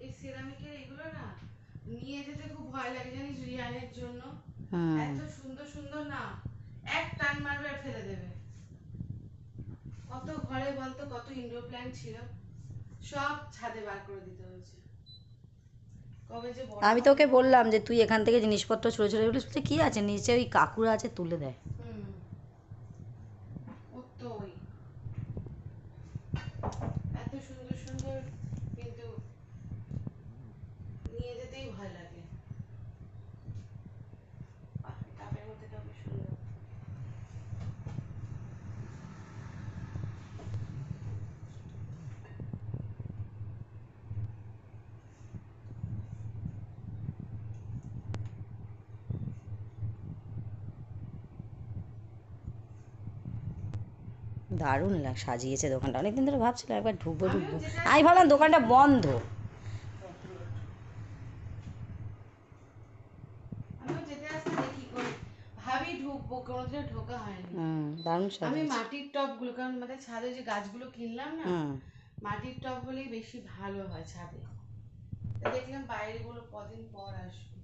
এই সিরামিকের এগুলো না নিয়ে যেতে খুব ভয় লাগে জানিস, রিয়ানের জন্য। এত সুন্দর সুন্দর না, এক টান মারবে আর ফেলে দেবে। কত ঘরে বলতো, কত ইনডোর প্ল্যান্ট ছিল, সব ছাদে বার করে দিতে হয়েছে। কবে যে বড় আমি তোকে বললাম যে তুই এখান থেকে জিনিসপত্র ছোটো ছোটো বলিস, কি আছে নিচে, ওই কাকুরা আছে তুলে দেয়। ও তো ওই এত সুন্দর সুন্দর, কিন্তু নিয়ে যেতেই ভয় লাগে। কাপের মধ্যে কাপে সুন্দর। দারুণ সাজিয়েছে দোকানটা। অনেকদিন ধরে ভাবছিলাম একবার ঢুকবো ঢুকবো, আমি ভাবলাম দোকানটা বন্ধ। আমিও যেতে আসতে দেখি, ভাবি ঢুকবো, কোনোদিনও ঢোকা হয়নি। দারুণ আমি সাজিয়েছে। মাটির টবগুলো, কারণ আমাদের ছাদে যে গাছগুলো কিনলাম না, মাটির টব হলেই বেশি ভালো হয় ছাদে। দেখলাম বাইরেগুলো কদিন পর আসবে।